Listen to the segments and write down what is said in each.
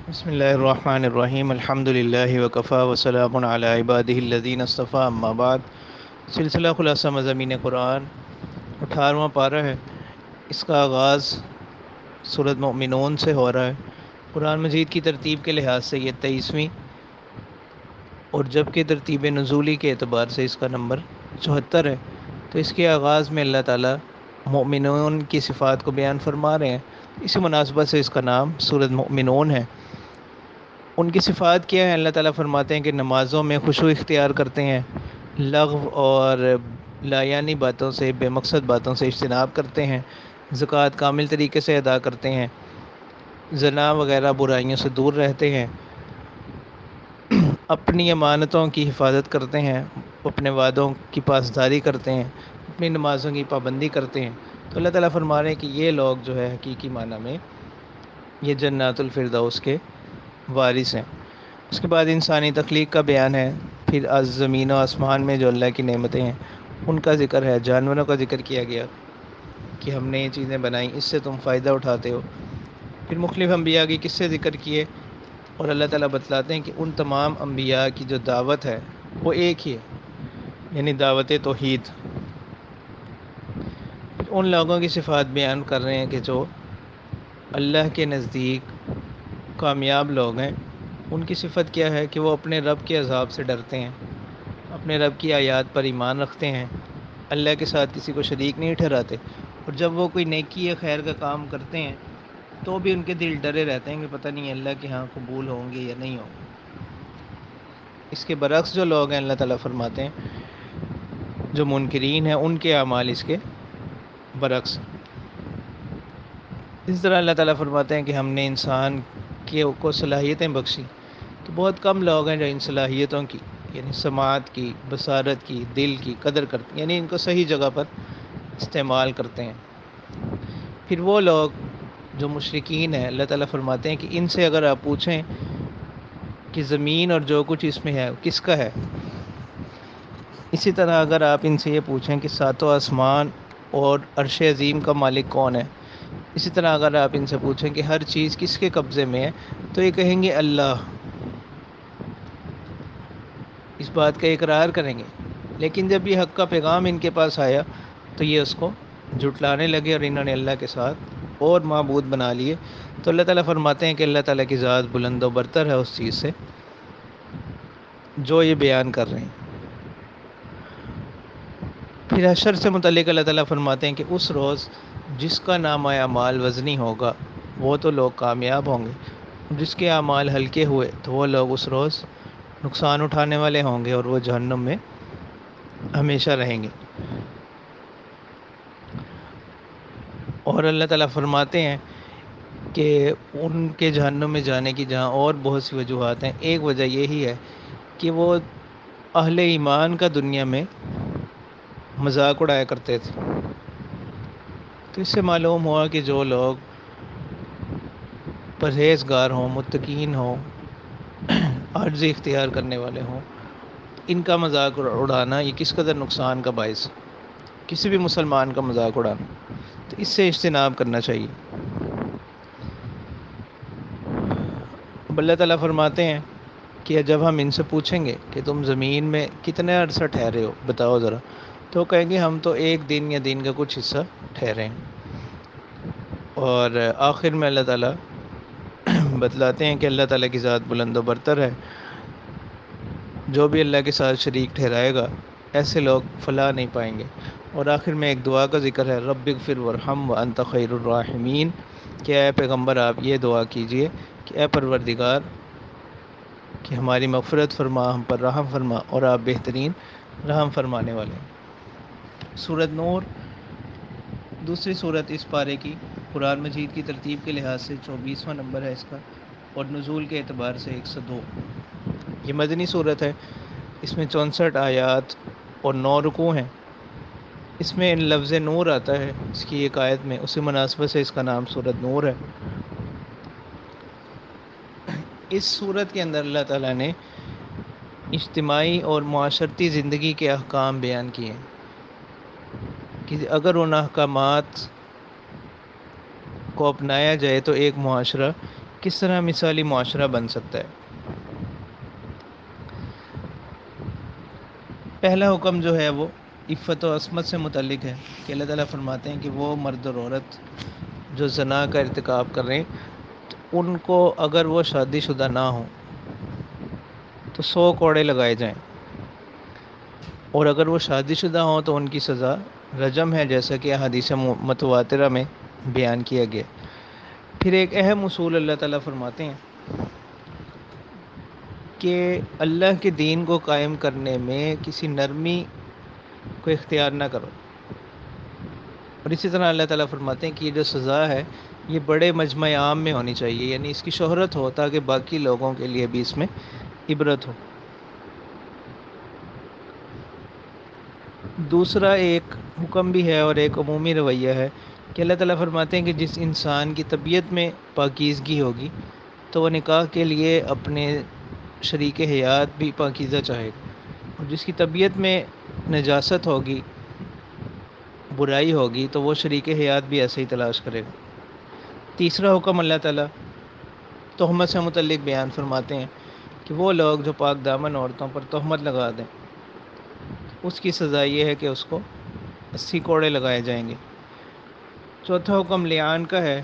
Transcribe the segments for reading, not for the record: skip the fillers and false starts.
بسم اللہ الرحمن الرحیم الحمد للہ وکفا وسلام علی عبادہ الذین اصطفیٰ اما بعد۔ سلسلہ خلاصہ مضامین قرآن 18واں پارہ ہے۔ اس کا آغاز سورۃ مؤمنون سے ہو رہا ہے۔ قرآن مجید کی ترتیب کے لحاظ سے یہ 23ویں اور جبکہ ترتیب نزولی کے اعتبار سے اس کا نمبر 74 ہے۔ تو اس کے آغاز میں اللہ تعالیٰ مؤمنون کی صفات کو بیان فرما رہے ہیں، اسی مناسبت سے اس کا نام سورۃ مؤمنون ہے۔ ان کی صفات کیا ہے؟ اللہ تعالیٰ فرماتے ہیں کہ نمازوں میں خشوع اختیار کرتے ہیں، لغو اور لایانی باتوں سے، بے مقصد باتوں سے اجتناب کرتے ہیں، زکوٰۃ کامل طریقے سے ادا کرتے ہیں، زنا وغیرہ برائیوں سے دور رہتے ہیں، اپنی امانتوں کی حفاظت کرتے ہیں، اپنے وعدوں کی پاسداری کرتے ہیں، اپنی نمازوں کی پابندی کرتے ہیں۔ تو اللہ تعالیٰ فرما رہے ہیں کہ یہ لوگ جو ہے حقیقی معنی میں یہ جنات الفردوس کے وارث ہیں۔ اس کے بعد انسانی تخلیق کا بیان ہے، پھر زمین و آسمان میں جو اللہ کی نعمتیں ہیں ان کا ذکر ہے، جانوروں کا ذکر کیا گیا کہ ہم نے یہ چیزیں بنائیں، اس سے تم فائدہ اٹھاتے ہو۔ پھر مختلف انبیاء کی قصے ذکر کیے اور اللہ تعالیٰ بتلاتے ہیں کہ ان تمام انبیاء کی جو دعوت ہے وہ ایک ہی ہے، یعنی دعوت توحید۔ پھر ان لوگوں کی صفات بیان کر رہے ہیں کہ جو اللہ کے نزدیک کامیاب لوگ ہیں۔ ان کی صفت کیا ہے کہ وہ اپنے رب کے عذاب سے ڈرتے ہیں، اپنے رب کی آیات پر ایمان رکھتے ہیں، اللہ کے ساتھ کسی کو شریک نہیں ٹھہراتے، اور جب وہ کوئی نیکی یا خیر کا کام کرتے ہیں تو بھی ان کے دل ڈرے رہتے ہیں کہ پتہ نہیں اللہ کے ہاں قبول ہوں گے یا نہیں ہوں گے۔ اس کے برعکس جو لوگ ہیں، اللہ تعالیٰ فرماتے ہیں جو منکرین ہیں ان کے اعمال اس کے برعکس ہیں۔ اس طرح اللہ تعالیٰ فرماتے ہیں کہ ہم نے انسان کو صلاحیتیں بخشی، تو بہت کم لوگ ہیں جو ان صلاحیتوں کی، یعنی سماعت کی، بصارت کی، دل کی قدر کرتے ہیں، یعنی ان کو صحیح جگہ پر استعمال کرتے ہیں۔ پھر وہ لوگ جو مشرکین ہیں، اللہ تعالیٰ فرماتے ہیں کہ ان سے اگر آپ پوچھیں کہ زمین اور جو کچھ اس میں ہے کس کا ہے، اسی طرح اگر آپ ان سے یہ پوچھیں کہ ساتوں آسمان اور عرش عظیم کا مالک کون ہے، اسی طرح اگر آپ ان سے پوچھیں کہ ہر چیز کس کے قبضے میں ہے، تو یہ کہیں گے اللہ، اس بات کا اقرار کریں گے۔ لیکن جب یہ حق کا پیغام ان کے پاس آیا تو یہ اس کو جھٹلانے لگے اور انہوں نے اللہ کے ساتھ اور معبود بنا لیے۔ تو اللہ تعالیٰ فرماتے ہیں کہ اللہ تعالیٰ کی ذات بلند و برتر ہے اس چیز سے جو یہ بیان کر رہے ہیں۔ پھر حشر سے متعلق اللہ تعالیٰ فرماتے ہیں کہ اس روز جس کا نامہ اعمال وزنی ہوگا وہ تو لوگ کامیاب ہوں گے، جس کے اعمال ہلکے ہوئے تو وہ لوگ اس روز نقصان اٹھانے والے ہوں گے اور وہ جہنم میں ہمیشہ رہیں گے۔ اور اللہ تعالیٰ فرماتے ہیں کہ ان کے جہنم میں جانے کی جہاں اور بہت سی وجوہات ہیں، ایک وجہ یہی ہے کہ وہ اہل ایمان کا دنیا میں مذاق اڑایا کرتے تھے۔ تو اس سے معلوم ہوا کہ جو لوگ پرہیزگار ہوں، متقین ہوں، عاجزی اختیار کرنے والے ہوں، ان کا مذاق اڑانا یہ کس قدر نقصان کا باعث ہے، کسی بھی مسلمان کا مذاق اڑانا، تو اس سے اجتناب کرنا چاہیے۔ اب اللہ تعالیٰ فرماتے ہیں کہ جب ہم ان سے پوچھیں گے کہ تم زمین میں کتنے عرصہ ٹھہرے ہو بتاؤ ذرا، تو کہیں گے ہم تو ایک دن یا دن کا کچھ حصہ ٹھہرے ہیں۔ اور آخر میں اللہ تعالیٰ بتلاتے ہیں کہ اللہ تعالیٰ کی ذات بلند و برتر ہے، جو بھی اللہ کے ساتھ شریک ٹھہرائے گا ایسے لوگ فلاح نہیں پائیں گے۔ اور آخر میں ایک دعا کا ذکر ہے، رب اغفر وارحم وانت خیر الراحمین، کہ اے پیغمبر آپ یہ دعا کیجئے کہ اے پروردگار کہ ہماری مغفرت فرما، ہم پر رحم فرما، اور آپ بہترین رحم فرمانے والے ہیں۔ سورۃ نور دوسری صورت اس پارے کی قرآن مجید کی ترتیب کے لحاظ سے 24واں نمبر ہے اس کا، اور نزول کے اعتبار سے 102۔ یہ مدنی صورت ہے، اس میں 64 آیات اور 9 رکوع ہیں۔ اس میں لفظ نور آتا ہے اس کی ایک آیت میں، اسی مناسبت سے اس کا نام سورۃ نور ہے۔ اس صورت کے اندر اللہ تعالیٰ نے اجتماعی اور معاشرتی زندگی کے احکام بیان کیے ہیں کہ اگر ان احکامات کو اپنایا جائے تو ایک معاشرہ کس طرح مثالی معاشرہ بن سکتا ہے؟ پہلا حکم جو ہے وہ عفت و عصمت سے متعلق ہے کہ اللہ تعالیٰ فرماتے ہیں کہ وہ مرد اور عورت جو زنا کا ارتکاب کر رہے ہیں تو ان کو اگر وہ شادی شدہ نہ ہوں تو 100 کوڑے لگائے جائیں، اور اگر وہ شادی شدہ ہوں تو ان کی سزا رجم ہے، جیسا کہ حدیث متواترہ میں بیان کیا گیا۔ پھر ایک اہم اصول اللہ تعالیٰ فرماتے ہیں کہ اللہ کے دین کو قائم کرنے میں کسی نرمی کو اختیار نہ کرو، اور اسی طرح اللہ تعالیٰ فرماتے ہیں کہ یہ جو سزا ہے یہ بڑے مجمع عام میں ہونی چاہیے، یعنی اس کی شہرت ہو تاکہ باقی لوگوں کے لیے بھی اس میں عبرت ہو۔ دوسرا ایک حکم بھی ہے اور ایک عمومی رویہ ہے کہ اللہ تعالیٰ فرماتے ہیں کہ جس انسان کی طبیعت میں پاکیزگی ہوگی تو وہ نکاح کے لیے اپنے شریک حیات بھی پاکیزہ چاہے گا، اور جس کی طبیعت میں نجاست ہوگی، برائی ہوگی، تو وہ شریک حیات بھی ایسے ہی تلاش کرے گا۔ تیسرا حکم اللہ تعالیٰ تہمت سے متعلق بیان فرماتے ہیں کہ وہ لوگ جو پاک دامن عورتوں پر تہمت لگا دیں اس کی سزا یہ ہے کہ اس کو 80 کوڑے لگائے جائیں گے۔ چوتھا حکم لعان کا ہے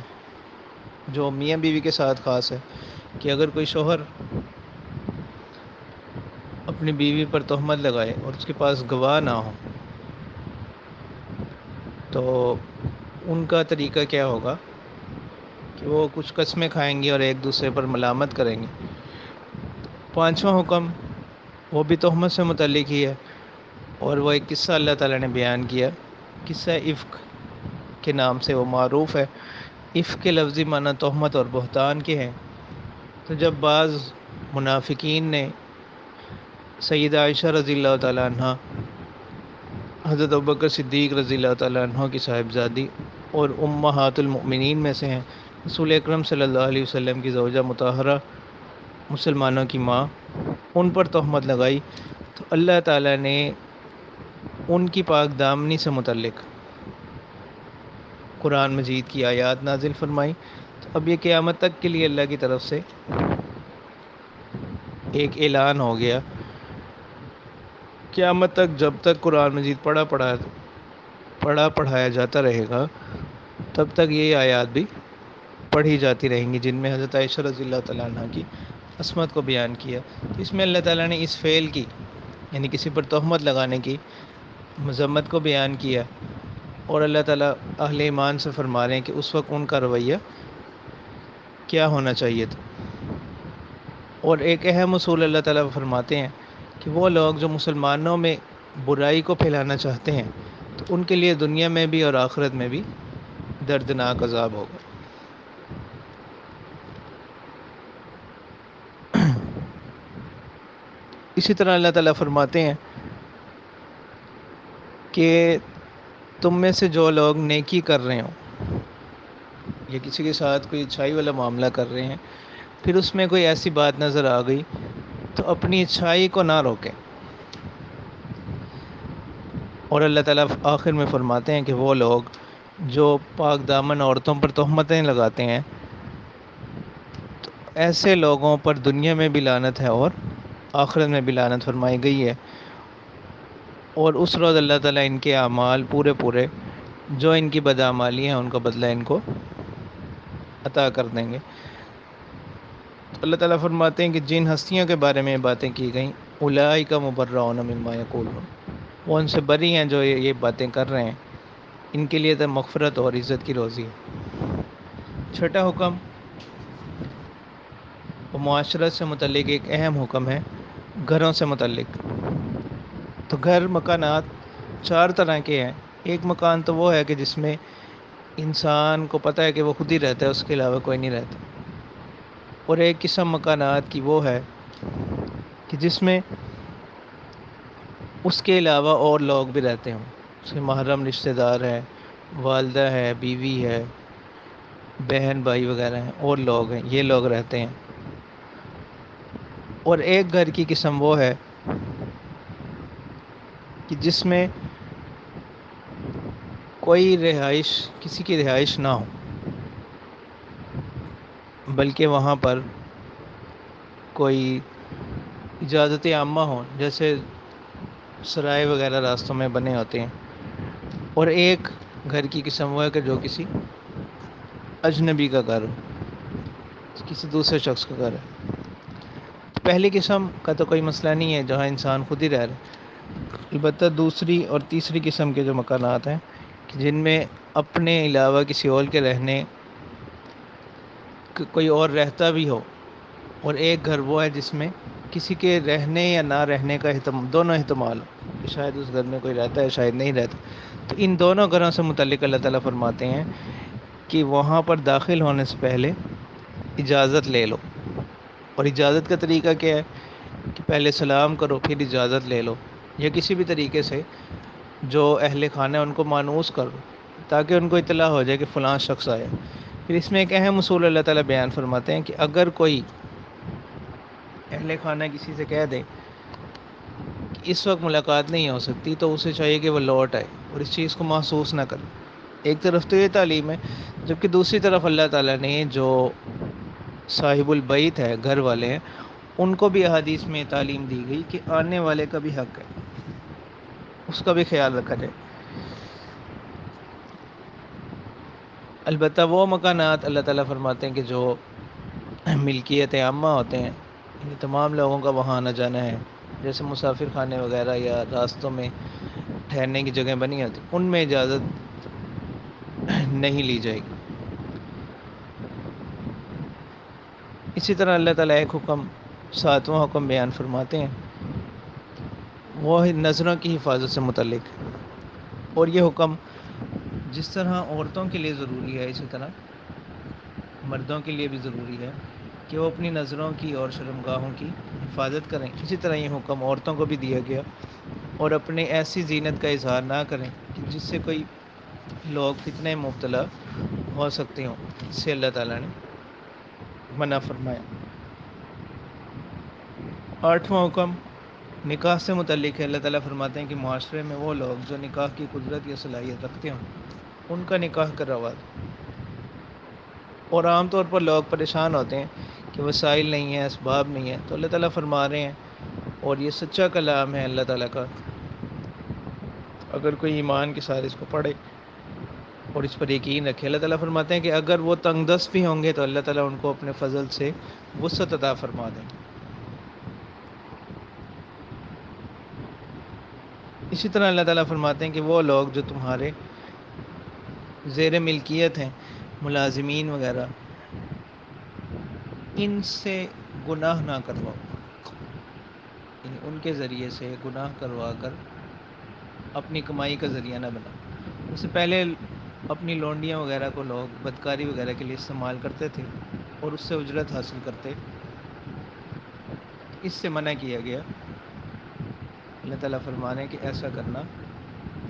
جو میاں بیوی کے ساتھ خاص ہے کہ اگر کوئی شوہر اپنی بیوی پر تہمت لگائے اور اس کے پاس گواہ نہ ہو تو ان کا طریقہ کیا ہوگا کہ وہ کچھ قسمیں کھائیں گے اور ایک دوسرے پر ملامت کریں گے۔ پانچواں حکم وہ بھی تہمت سے متعلق ہی ہے، اور وہ ایک قصہ اللہ تعالیٰ نے بیان کیا، قصہ افک کے نام سے وہ معروف ہے۔ افک کے لفظی معنی تہمت اور بہتان کے ہیں۔ تو جب بعض منافقین نے سیدہ عائشہ رضی اللہ تعالیٰ عنہ، حضرت ابوبکر صدیق رضی اللہ تعالیٰ عنہ کی صاحبزادی اور امہات المؤمنین میں سے ہیں، رسول اکرم صلی اللہ علیہ وسلم کی زوجہ مطہرہ، مسلمانوں کی ماں، ان پر تہمت لگائی تو اللہ تعالیٰ نے ان کی پاک دامنی سے متعلق قرآن مجید کی آیات نازل فرمائی۔ تو اب یہ قیامت تک کے لیے اللہ کی طرف سے ایک اعلان ہو گیا، قیامت تک جب تک قرآن مجید پڑھایا جاتا رہے گا تب تک یہ آیات بھی پڑھی جاتی رہیں گی جن میں حضرت عائشہ رضی اللہ تعالیٰ عنہ کی عصمت کو بیان کیا۔ اس میں اللہ تعالیٰ نے اس فعل کی، یعنی کسی پر تہمت لگانے کی مذمت کو بیان کیا، اور اللہ تعالیٰ اہل ایمان سے فرما رہے ہیں کہ اس وقت ان کا رویہ کیا ہونا چاہیے تھا۔ اور ایک اہم اصول اللہ تعالیٰ فرماتے ہیں کہ وہ لوگ جو مسلمانوں میں برائی کو پھیلانا چاہتے ہیں تو ان کے لیے دنیا میں بھی اور آخرت میں بھی دردناک عذاب ہوگا۔ اسی طرح اللہ تعالیٰ فرماتے ہیں کہ تم میں سے جو لوگ نیکی کر رہے ہوں یا کسی کے ساتھ کوئی اچھائی والا معاملہ کر رہے ہیں، پھر اس میں کوئی ایسی بات نظر آ گئی تو اپنی اچھائی کو نہ روکیں، اور اللہ تعالیٰ آخر میں فرماتے ہیں کہ وہ لوگ جو پاک دامن عورتوں پر تہمتیں لگاتے ہیں تو ایسے لوگوں پر دنیا میں بھی لعنت ہے اور آخرت میں بھی لعنت فرمائی گئی ہے، اور اس روز اللہ تعالیٰ ان کے اعمال پورے جو ان کی بدعمالی ہیں ان کا بدلہ ان کو عطا کر دیں گے۔ تو اللہ تعالیٰ فرماتے ہیں کہ جن ہستیوں کے بارے میں یہ باتیں کی گئیں، اولئک مبرؤون مما یقولون، وہ ان سے بری ہیں جو یہ باتیں کر رہے ہیں، ان کے لیے تو مغفرت اور عزت کی روزی ہے۔ چھٹا حکم وہ معاشرت سے متعلق ایک اہم حکم ہے، گھروں سے متعلق۔ تو گھر، مکانات 4 طرح کے ہیں۔ ایک مکان تو وہ ہے کہ جس میں انسان کو پتہ ہے کہ وہ خود ہی رہتا ہے، اس کے علاوہ کوئی نہیں رہتا، اور ایک قسم مکانات کی وہ ہے کہ جس میں اس کے علاوہ اور لوگ بھی رہتے ہوں، اس کے محرم رشتہ دار ہیں، والدہ ہے، بیوی ہے، بہن بھائی وغیرہ ہیں، اور لوگ ہیں، یہ لوگ رہتے ہیں۔ اور ایک گھر کی قسم وہ ہے کہ جس میں کوئی رہائش، کسی کی رہائش نہ ہو، بلکہ وہاں پر کوئی اجازت عامہ ہوں، جیسے سرائے وغیرہ راستوں میں بنے ہوتے ہیں، اور ایک گھر کی قسم وہ ہے کہ جو کسی اجنبی کا گھر ہو، کسی دوسرے شخص کا گھر ہے۔ پہلی قسم کا تو کوئی مسئلہ نہیں ہے، جہاں انسان خود ہی رہ رہا ہے۔ البتہ دوسری اور تیسری قسم کے جو مکانات ہیں کہ جن میں اپنے علاوہ کسی اور کے رہنے کوئی اور رہتا بھی ہو، اور ایک گھر وہ ہے جس میں کسی کے رہنے یا نہ رہنے کا دونوں احتمال ہو، کہ شاید اس گھر میں کوئی رہتا ہے، شاید نہیں رہتا، تو ان دونوں گھروں سے متعلق اللہ تعالیٰ فرماتے ہیں کہ وہاں پر داخل ہونے سے پہلے اجازت لے لو۔ اور اجازت کا طریقہ کیا ہے کہ پہلے سلام کرو، پھر اجازت لے لو، یا کسی بھی طریقے سے جو اہل خانہ ان کو مانوس کرو، تاکہ ان کو اطلاع ہو جائے کہ فلاں شخص آیا۔ پھر اس میں ایک اہم اصول اللہ تعالیٰ بیان فرماتے ہیں کہ اگر کوئی اہل خانہ کسی سے کہہ دے کہ اس وقت ملاقات نہیں ہو سکتی، تو اسے چاہیے کہ وہ لوٹ آئے اور اس چیز کو محسوس نہ کرے۔ ایک طرف تو یہ تعلیم ہے، جبکہ دوسری طرف اللہ تعالیٰ نے جو صاحب البیت ہے، گھر والے ہیں، ان کو بھی احادیث میں تعلیم دی گئی کہ آنے والے کا بھی حق ہے، اس کا بھی خیال رکھا جائے۔ البتہ وہ مکانات اللہ تعالیٰ فرماتے ہیں کہ جو ملکیت عامہ ہوتے ہیں، یعنی تمام لوگوں کا وہاں آنا جانا ہے، جیسے مسافر خانے وغیرہ یا راستوں میں ٹھہرنے کی جگہ بنی ہوتی، ان میں اجازت نہیں لی جائے گی۔ اسی طرح اللہ تعالیٰ ایک حکم، ساتواں حکم بیان فرماتے ہیں، وہ نظروں کی حفاظت سے متعلق ہے۔ اور یہ حکم جس طرح عورتوں کے لیے ضروری ہے، اسی طرح مردوں کے لیے بھی ضروری ہے کہ وہ اپنی نظروں کی اور شرمگاہوں کی حفاظت کریں۔ اسی طرح یہ حکم عورتوں کو بھی دیا گیا، اور اپنے ایسی زینت کا اظہار نہ کریں کہ جس سے کوئی لوگ فتنہ مبتلا ہو سکتے ہوں، اس سے اللہ تعالیٰ نے منع فرمایا۔ آٹھواں حکم نکاح سے متعلق ہے۔ اللہ تعالیٰ فرماتے ہیں کہ معاشرے میں وہ لوگ جو نکاح کی قدرت یا صلاحیت رکھتے ہوں، ان کا نکاح کروا دو۔ اور عام طور پر لوگ پریشان ہوتے ہیں کہ وسائل نہیں ہیں، اسباب نہیں ہیں، تو اللہ تعالیٰ فرما رہے ہیں، اور یہ سچا کلام ہے اللہ تعالیٰ کا، اگر کوئی ایمان کے ساتھ اس کو پڑھے اور اس پر یقین رکھے۔ اللہ تعالیٰ فرماتے ہیں کہ اگر وہ تنگ دست بھی ہوں گے تو اللہ تعالیٰ ان کو اپنے فضل سے وسعت عطا فرما دیں گے۔ اسی طرح اللہ تعالیٰ فرماتے ہیں کہ وہ لوگ جو تمہارے زیر ملکیت ہیں، ملازمین وغیرہ، ان سے گناہ نہ کرواؤ، یعنی ان کے ذریعے سے گناہ کروا کر اپنی کمائی کا ذریعہ نہ بناؤ۔ اس سے پہلے اپنی لونڈیاں وغیرہ کو لوگ بدکاری وغیرہ کے لیے استعمال کرتے تھے اور اس سے اجرت حاصل کرتے، اس سے منع کیا گیا۔ اللہ تعالیٰ فرما رہے ہیں کہ ایسا کرنا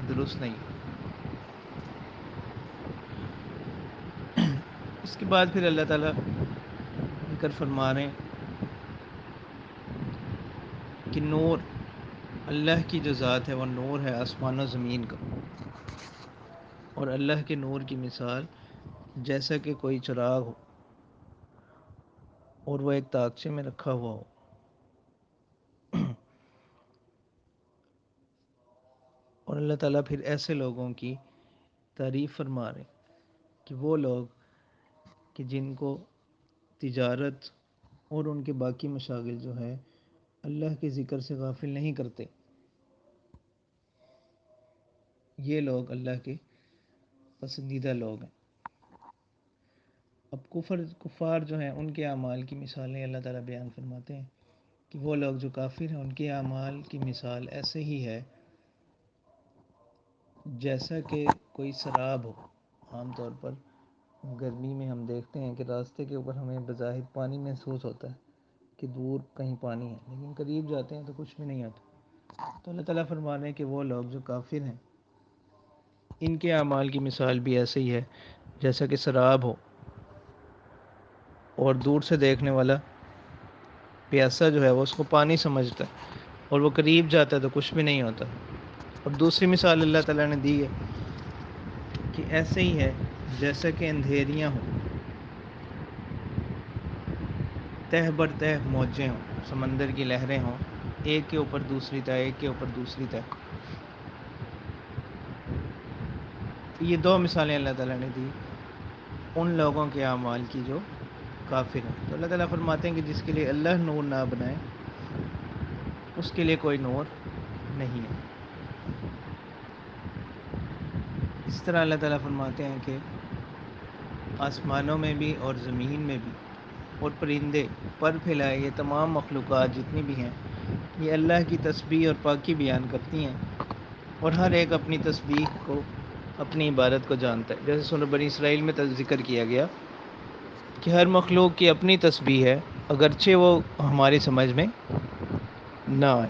درست نہیں۔ اس کے بعد پھر اللہ تعالیٰ ذکر فرما رہے ہیں کہ نور، اللہ کی جو ذات ہے وہ نور ہے آسمان و زمین کا، اور اللہ کے نور کی مثال جیسا کہ کوئی چراغ ہو اور وہ ایک تاقچے میں رکھا ہوا ہو۔ اور اللہ تعالیٰ پھر ایسے لوگوں کی تعریف فرما رہے کہ وہ لوگ کہ جن کو تجارت اور ان کے باقی مشاغل جو ہے اللہ کے ذکر سے غافل نہیں کرتے، یہ لوگ اللہ کے پسندیدہ لوگ ہیں۔ اب کفار جو ہیں، ان کے اعمال کی مثالیں اللہ تعالیٰ بیان فرماتے ہیں کہ وہ لوگ جو کافر ہیں، ان کے اعمال کی مثال ایسے ہی ہے جیسا کہ کوئی سراب ہو۔ عام طور پر گرمی میں ہم دیکھتے ہیں کہ راستے کے اوپر ہمیں بظاہر پانی محسوس ہوتا ہے کہ دور کہیں پانی ہے، لیکن قریب جاتے ہیں تو کچھ بھی نہیں ہوتا۔ تو اللہ تعالیٰ فرما رہے ہیں کہ وہ لوگ جو کافر ہیں، ان کے اعمال کی مثال بھی ایسے ہی ہے جیسا کہ سراب ہو، اور دور سے دیکھنے والا پیاسا جو ہے وہ اس کو پانی سمجھتا ہے، اور وہ قریب جاتا ہے تو کچھ بھی نہیں ہوتا۔ اور دوسری مثال اللہ تعالیٰ نے دی ہے کہ ایسے ہی ہے جیسا کہ اندھیریاں ہوں، تہ بر تہ موجیں ہوں، سمندر کی لہریں ہوں، ایک کے اوپر دوسری تہ، ایک کے اوپر دوسری تہ. یہ دو مثالیں اللہ تعالیٰ نے دی ان لوگوں کے اعمال کی جو کافر ہیں. تو اللہ تعالیٰ فرماتے ہیں کہ جس کے لیے اللہ نور نہ بنائے اس کے لیے کوئی نور نہیں ہے. اس طرح اللہ تعالیٰ فرماتے ہیں کہ آسمانوں میں بھی اور زمین میں بھی اور پرندے پر پھیلائے، یہ تمام مخلوقات جتنی بھی ہیں یہ اللہ کی تسبیح اور پاکی بیان کرتی ہیں، اور ہر ایک اپنی تسبیح کو، اپنی عبادت کو جانتا ہے. جیسے سورہ بنی اسرائیل میں ذکر کیا گیا کہ ہر مخلوق کی اپنی تسبیح ہے اگرچہ وہ ہماری سمجھ میں نہ آئے.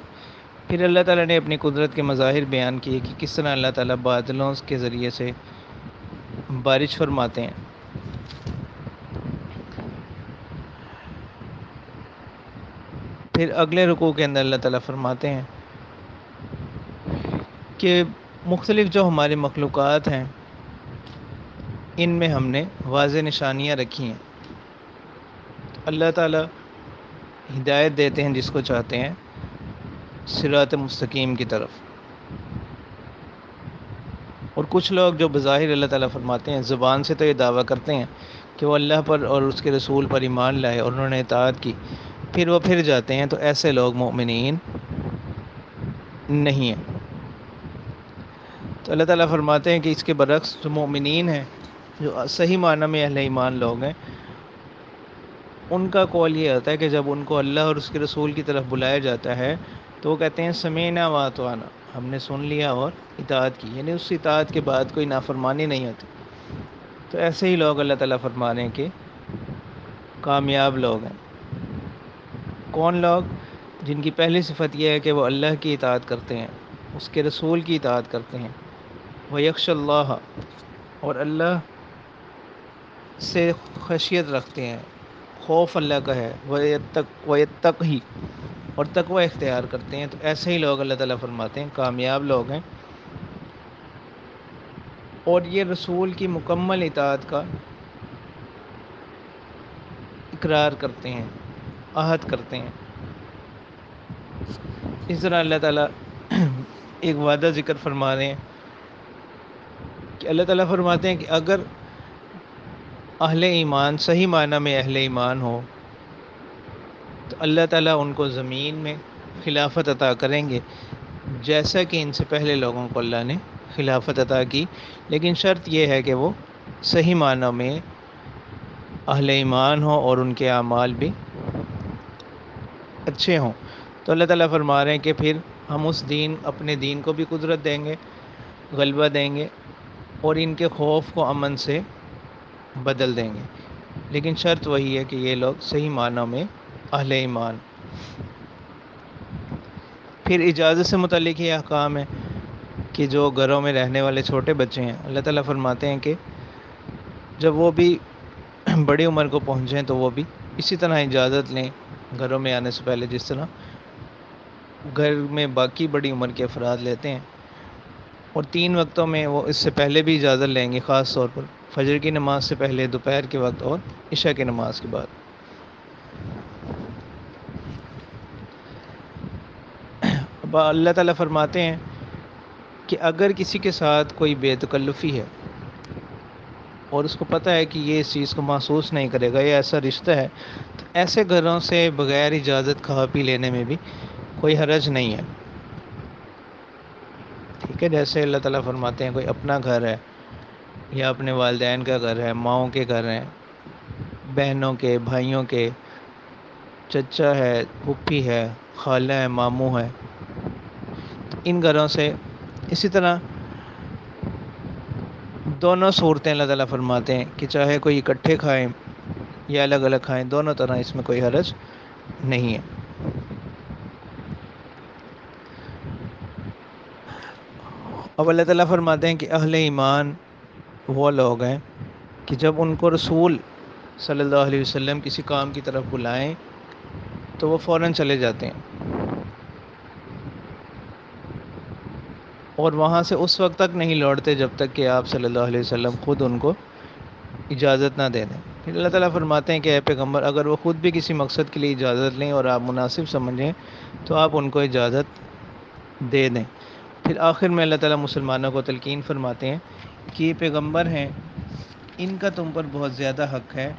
پھر اللہ تعالیٰ نے اپنی قدرت کے مظاہر بیان کیے کہ کس طرح اللہ تعالیٰ بادلوں کے ذریعے سے بارش فرماتے ہیں. پھر اگلے رکوع کے اندر اللہ تعالیٰ فرماتے ہیں کہ مختلف جو ہماری مخلوقات ہیں ان میں ہم نے واضح نشانیاں رکھی ہیں. اللہ تعالیٰ ہدایت دیتے ہیں جس کو چاہتے ہیں صراط مستقیم کی طرف. اور کچھ لوگ جو بظاہر اللہ تعالیٰ فرماتے ہیں زبان سے تو یہ دعویٰ کرتے ہیں کہ وہ اللہ پر اور اس کے رسول پر ایمان لائے اور انہوں نے اطاعت کی، پھر وہ پھر جاتے ہیں، تو ایسے لوگ مومنین نہیں ہیں. تو اللہ تعالیٰ فرماتے ہیں کہ اس کے برعکس جو مومنین ہیں، جو صحیح معنی میں اہل ایمان لوگ ہیں، ان کا قول یہ ہوتا ہے کہ جب ان کو اللہ اور اس کے رسول کی طرف بلایا جاتا ہے تو وہ کہتے ہیں سمیعنا و اطعنا، ہم نے سن لیا اور اطاعت کی، یعنی اس اطاعت کے بعد کوئی نافرمانی نہیں ہوتی. تو ایسے ہی لوگ اللہ تعالیٰ فرما رہے ہیں کہ کامیاب لوگ ہیں. کون لوگ؟ جن کی پہلی صفت یہ ہے کہ وہ اللہ کی اطاعت کرتے ہیں، اس کے رسول کی اطاعت کرتے ہیں، وَيَخْشَ اللَّهَ، اور اللہ سے خشیت رکھتے ہیں، خوف اللہ کا ہے، وَيَتَّقْهِ، اور تقوی اختیار کرتے ہیں. تو ایسے ہی لوگ اللہ تعالیٰ فرماتے ہیں کامیاب لوگ ہیں. اور یہ رسول کی مکمل اطاعت کا اقرار کرتے ہیں، عہد کرتے ہیں. اس طرح اللہ تعالیٰ ایک وعدہ ذکر فرما رہے ہیں کہ اللہ تعالیٰ فرماتے ہیں کہ اگر اہل ایمان صحیح معنی میں اہل ایمان ہو تو اللہ تعالیٰ ان کو زمین میں خلافت عطا کریں گے جیسا کہ ان سے پہلے لوگوں کو اللہ نے خلافت عطا کی، لیکن شرط یہ ہے کہ وہ صحیح معنی میں اہل ایمان ہوں اور ان کے اعمال بھی اچھے ہوں. تو اللہ تعالیٰ فرما رہے ہیں کہ پھر ہم اس دین، اپنے دین کو بھی قدرت دیں گے، غلبہ دیں گے، اور ان کے خوف کو امن سے بدل دیں گے، لیکن شرط وہی ہے کہ یہ لوگ صحیح معنی میں اہل ایمان. پھر اجازت سے متعلق یہ احکام ہے کہ جو گھروں میں رہنے والے چھوٹے بچے ہیں، اللہ تعالیٰ فرماتے ہیں کہ جب وہ بھی بڑی عمر کو پہنچیں تو وہ بھی اسی طرح اجازت لیں گھروں میں آنے سے پہلے، جس طرح گھر میں باقی بڑی عمر کے افراد لیتے ہیں. اور 3 وقتوں میں وہ اس سے پہلے بھی اجازت لیں گے، خاص طور پر فجر کی نماز سے پہلے، دوپہر کے وقت اور عشاء کی نماز کے بعد. اب اللہ تعالیٰ فرماتے ہیں کہ اگر کسی کے ساتھ کوئی بے تکلفی ہے اور اس کو پتہ ہے کہ یہ اس چیز کو محسوس نہیں کرے گا، یہ ایسا رشتہ ہے، تو ایسے گھروں سے بغیر اجازت کھا پی لینے میں بھی کوئی حرج نہیں ہے. ٹھیک ہے، جیسے اللہ تعالیٰ فرماتے ہیں کوئی اپنا گھر ہے یا اپنے والدین کا گھر ہے، ماؤں کے گھر ہیں، بہنوں کے، بھائیوں کے، چچا ہے، پھوپھی ہے، خالہ ہے، ماموں ہے، ان گھروں سے. اسی طرح دونوں صورتیں اللہ تعالیٰ فرماتے ہیں کہ چاہے کوئی اکٹھے کھائیں یا الگ الگ کھائیں، دونوں طرح اس میں کوئی حرج نہیں ہے. اب اللہ تعالیٰ فرماتے ہیں کہ اہل ایمان وہ لوگ ہیں کہ جب ان کو رسول صلی اللہ علیہ وسلم کسی کام کی طرف بلائیں تو وہ فوراً چلے جاتے ہیں، اور وہاں سے اس وقت تک نہیں لوٹتے جب تک کہ آپ صلی اللہ علیہ وسلم خود ان کو اجازت نہ دے دیں. پھر اللہ تعالیٰ فرماتے ہیں کہ اے پیغمبر اگر وہ خود بھی کسی مقصد کے لیے اجازت لیں اور آپ مناسب سمجھیں تو آپ ان کو اجازت دے دیں۔ پھر آخر میں اللہ تعالیٰ مسلمانوں کو تلقین فرماتے ہیں کہ یہ پیغمبر ہیں، ان کا تم پر بہت زیادہ حق ہے،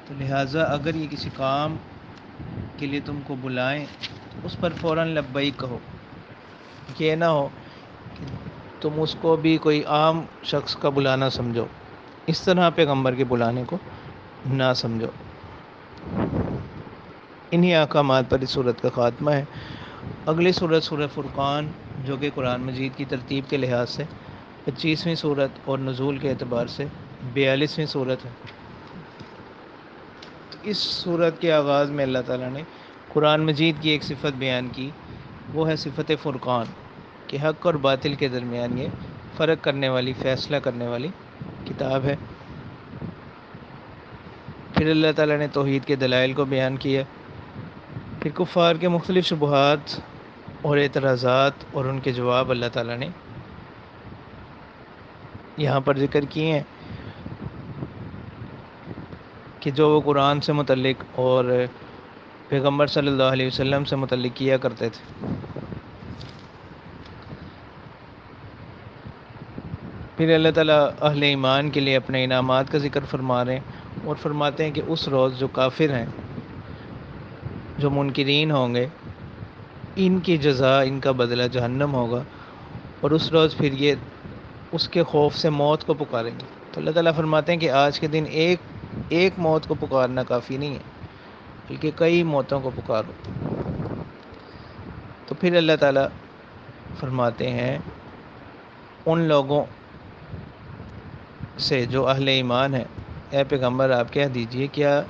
تو لہٰذا اگر یہ کسی کام کے لیے تم کو بلائیں تو اس پر فوراً لبیک کہو، یہ نہ ہو کہ تم اس کو بھی کوئی عام شخص کا بلانا سمجھو، اس طرح پیغمبر کے بلانے کو نہ سمجھو۔ انہی احکامات پر اس صورت کا خاتمہ ہے۔ اگلی صورت سورہ فرقان، جو کہ قرآن مجید کی ترتیب کے لحاظ سے 25ویں صورت اور نزول کے اعتبار سے 42ویں صورت ہے۔ اس صورت کے آغاز میں اللہ تعالیٰ نے قرآن مجید کی ایک صفت بیان کی، وہ ہے صفت فرقان، کہ حق اور باطل کے درمیان یہ فرق کرنے والی، فیصلہ کرنے والی کتاب ہے۔ پھر اللہ تعالیٰ نے توحید کے دلائل کو بیان کیا، پھر کفار کے مختلف شبہات اور اعتراضات اور ان کے جواب اللہ تعالیٰ نے یہاں پر ذکر کیے ہیں کہ جو وہ قرآن سے متعلق اور پیغمبر صلی اللہ علیہ وسلم سے متعلق کیا کرتے تھے۔ پھر اللہ تعالیٰ اہل ایمان کے لیے اپنے انعامات کا ذکر فرما رہے ہیں اور فرماتے ہیں کہ اس روز جو کافر ہیں، جو منکرین ہوں گے، ان کی جزا، ان کا بدلہ جہنم ہوگا، اور اس روز پھر یہ اس کے خوف سے موت کو پکاریں گے۔ تو اللہ تعالیٰ فرماتے ہیں کہ آج کے دن ایک موت کو پکارنا کافی نہیں ہے، بلکہ کئی موتوں کو پکارو۔ تو پھر اللہ تعالیٰ فرماتے ہیں ان لوگوں سے جو اہل ایمان ہیں، اے پیغمبر آپ کہہ دیجئے کیا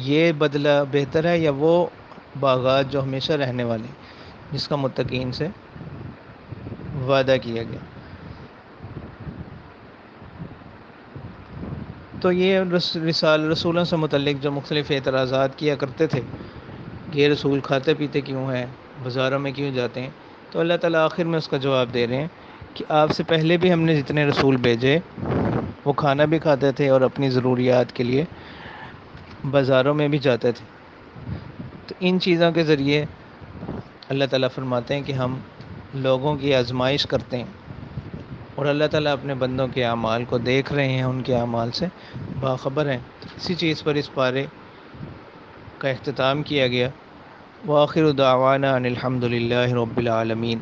یہ بدلہ بہتر ہے یا وہ باغات جو ہمیشہ رہنے والے ہیں، جس کا متقین سے وعدہ کیا گیا۔ تو یہ رسولوں سے متعلق جو مختلف اعتراضات کیا کرتے تھے کہ یہ رسول کھاتے پیتے کیوں ہیں، بازاروں میں کیوں جاتے ہیں، تو اللہ تعالیٰ آخر میں اس کا جواب دے رہے ہیں کہ آپ سے پہلے بھی ہم نے جتنے رسول بھیجے وہ کھانا بھی کھاتے تھے اور اپنی ضروریات کے لیے بازاروں میں بھی جاتے تھے۔ تو ان چیزوں کے ذریعے اللہ تعالیٰ فرماتے ہیں کہ ہم لوگوں کی آزمائش کرتے ہیں، اور اللہ تعالیٰ اپنے بندوں کے اعمال کو دیکھ رہے ہیں، ان کے اعمال سے باخبر ہیں۔ اسی چیز پر اس پارے کا اختتام کیا گیا۔ وآخر دعوانا ان الحمد للہ رب العالمین۔